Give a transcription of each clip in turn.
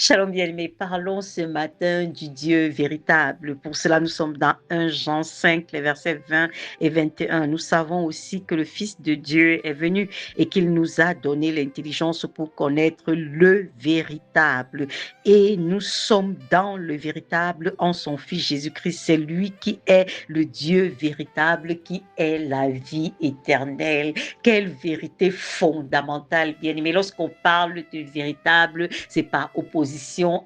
Shalom bien-aimés, parlons ce matin du Dieu véritable. Pour cela, nous sommes dans 1 Jean 5, les versets 20 et 21. Nous savons aussi que le Fils de Dieu est venu et qu'il nous a donné l'intelligence pour connaître le véritable. Et nous sommes dans le véritable en son Fils Jésus-Christ. C'est lui qui est le Dieu véritable, qui est la vie éternelle. Quelle vérité fondamentale, bien-aimés. Lorsqu'on parle de véritable, c'est par opposition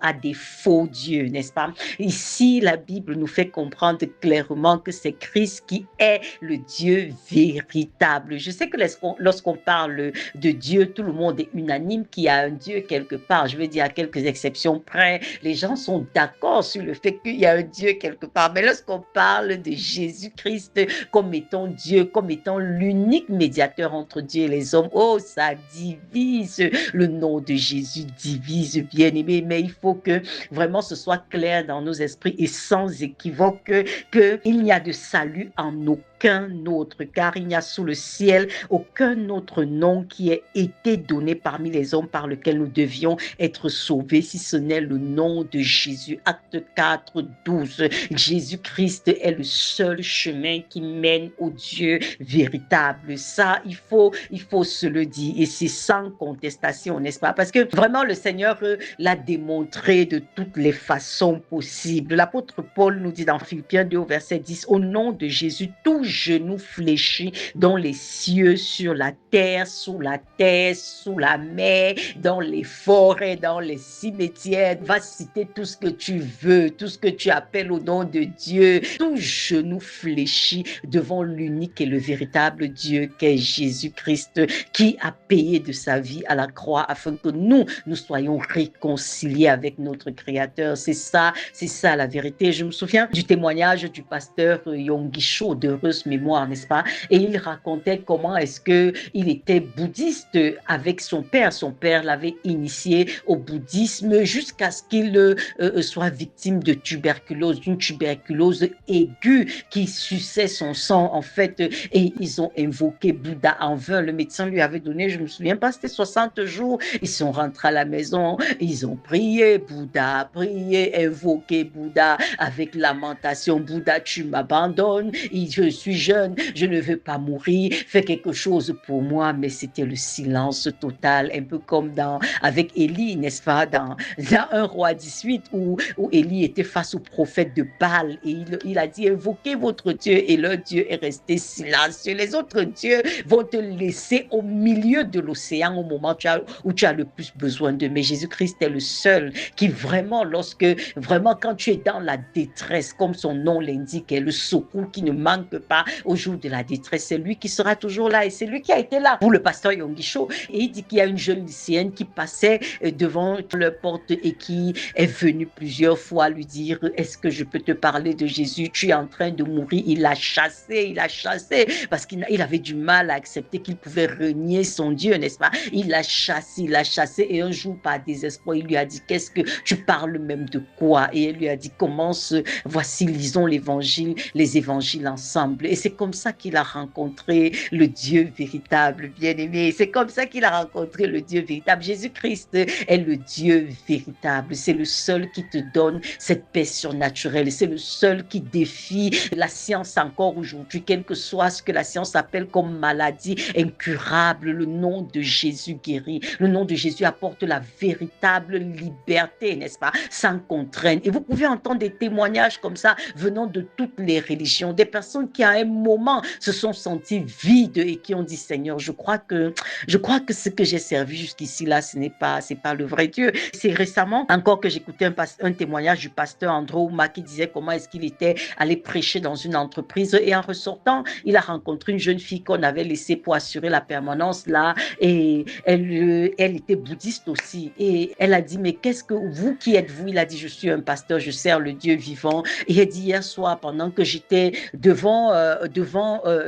à des faux dieux, n'est-ce pas? Ici, la Bible nous fait comprendre clairement que c'est Christ qui est le Dieu véritable. Je sais que lorsqu'on parle de Dieu, tout le monde est unanime qu'il y a un Dieu quelque part. Je veux dire, à quelques exceptions près, les gens sont d'accord sur le fait qu'il y a un Dieu quelque part. Mais lorsqu'on parle de Jésus-Christ comme étant Dieu, comme étant l'unique médiateur entre Dieu et les hommes, oh, ça divise. Le nom de Jésus divise, bien-aimé, mais il faut que vraiment ce soit clair dans nos esprits et sans équivoque qu'il n'y a de salut en aucun autre, car il n'y a sous le ciel aucun autre nom qui ait été donné parmi les hommes par lequel nous devions être sauvés, si ce n'est le nom de Jésus. Acte 4, 12. Jésus-Christ est le seul chemin qui mène au Dieu véritable. Ça, il faut se le dire, et c'est sans contestation, n'est-ce pas? Parce que vraiment, le Seigneur l'a démontré de toutes les façons possibles. L'apôtre Paul nous dit dans Philippiens 2, verset 10, au nom de Jésus, tout genou fléchit dans les cieux, sur la terre, sous la terre, sous la mer, dans les forêts, dans les cimetières. Va citer tout ce que tu veux, tout ce que tu appelles au nom de Dieu. Tout genou fléchit devant l'unique et le véritable Dieu qu'est Jésus-Christ, qui a payé de sa vie à la croix afin que nous soyons réconciliés avec notre Créateur. C'est ça la vérité. Je me souviens du témoignage du pasteur Yonggi Cho, d'heureuse mémoire, n'est-ce pas? Et il racontait comment est-ce qu'il était bouddhiste avec son père. Son père l'avait initié au bouddhisme jusqu'à ce qu'il soit victime de tuberculose, d'une tuberculose aiguë qui suçait son sang, en fait, et ils ont invoqué Bouddha en vain. Le médecin lui avait donné, je ne me souviens pas, c'était 60 jours. Ils sont rentrés à la maison, ils ont prié Bouddha, prié, invoqué Bouddha avec lamentation. Bouddha, tu m'abandonnes, je suis jeune, je ne veux pas mourir, fais quelque chose pour moi. Mais c'était le silence total, un peu comme avec Élie, n'est-ce pas, dans 1 roi 18, où Élie était face au prophète de Baal, et il a dit, invoquez votre Dieu, et leur Dieu est resté silencieux. Les autres dieux vont te laisser au milieu de l'océan au moment où tu as le plus besoin d'eux. Mais Jésus-Christ est le seul qui vraiment, quand tu es dans la détresse, comme son nom l'indique, est le secours qui ne manque pas au jour de la détresse. C'est lui qui sera toujours là, et c'est lui qui a été là pour le pasteur Yonggi Cho. Et il dit qu'il y a une jeune lycéenne qui passait devant leur porte et qui est venue plusieurs fois lui dire, est-ce que je peux te parler de Jésus? Tu es en train de mourir. Il l'a chassé parce qu'il avait du mal à accepter qu'il pouvait renier son Dieu, n'est-ce pas? Il l'a chassé, et un jour, par désespoir, il lui a dit, qu'est-ce que tu parles même de quoi? Et elle lui a dit, commence, voici, lisons les évangiles ensemble. Et c'est comme ça qu'il a rencontré le Dieu véritable, bien-aimé. C'est comme ça qu'il a rencontré le Dieu véritable. Jésus-Christ est le Dieu véritable. C'est le seul qui te donne cette paix surnaturelle. C'est le seul qui défie la science encore aujourd'hui, quel que soit ce que la science appelle comme maladie incurable. Le nom de Jésus guérit. Le nom de Jésus apporte la véritable liberté, n'est-ce pas? Sans contrainte. Et vous pouvez entendre des témoignages comme ça venant de toutes les religions, des personnes qui à un moment se sont senties vides et qui ont dit, Seigneur, je crois que ce que j'ai servi jusqu'ici là, c'est pas le vrai Dieu. C'est récemment encore que j'écoutais un témoignage du pasteur Andrew Ouma qui disait comment est-ce qu'il était allé prêcher dans une entreprise, et en ressortant, il a rencontré une jeune fille qu'on avait laissée pour assurer la permanence là, et elle était bouddhiste aussi, et elle a dit, mais qu'est-ce que vous, qui êtes-vous? Il a dit, je suis un pasteur, je sers le Dieu vivant. Et il a dit, hier soir, pendant que j'étais devant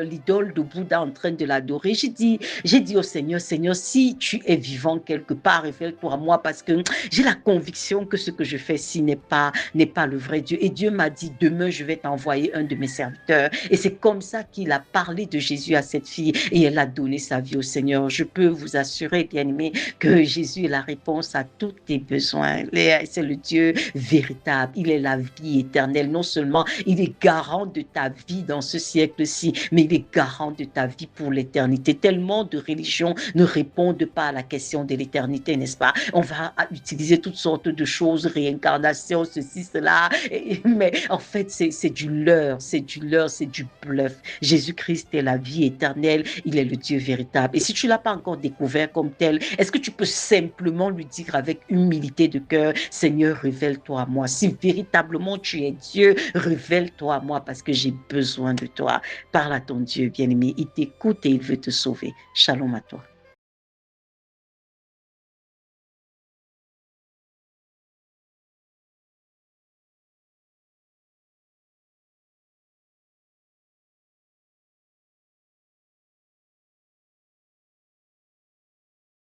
l'idole de Bouddha en train de l'adorer, j'ai dit au Seigneur, si tu es vivant quelque part, révèle-toi à moi, parce que j'ai la conviction que ce que je fais ici n'est pas le vrai Dieu. Et Dieu m'a dit, demain je vais t'envoyer un de mes serviteurs. Et c'est comme ça qu'il a parlé de Jésus à cette fille, et elle a donné sa vie au Seigneur. Je peux vous assurer, bien-aimés, que Jésus est la réponse à toutes tes besoin. C'est le Dieu véritable. Il est la vie éternelle. Non seulement il est garant de ta vie dans ce siècle-ci, mais il est garant de ta vie pour l'éternité. Tellement de religions ne répondent pas à la question de l'éternité, n'est-ce pas? On va utiliser toutes sortes de choses, réincarnation, ceci, cela, mais en fait, c'est du leurre, c'est du leurre, c'est du bluff. Jésus-Christ est la vie éternelle, il est le Dieu véritable. Et si tu ne l'as pas encore découvert comme tel, est-ce que tu peux simplement lui dire avec humilité de cœur, Seigneur, révèle-toi à moi. Si véritablement tu es Dieu, révèle-toi à moi parce que j'ai besoin de toi. Parle à ton Dieu, bien-aimé. Il t'écoute et il veut te sauver. Shalom à toi.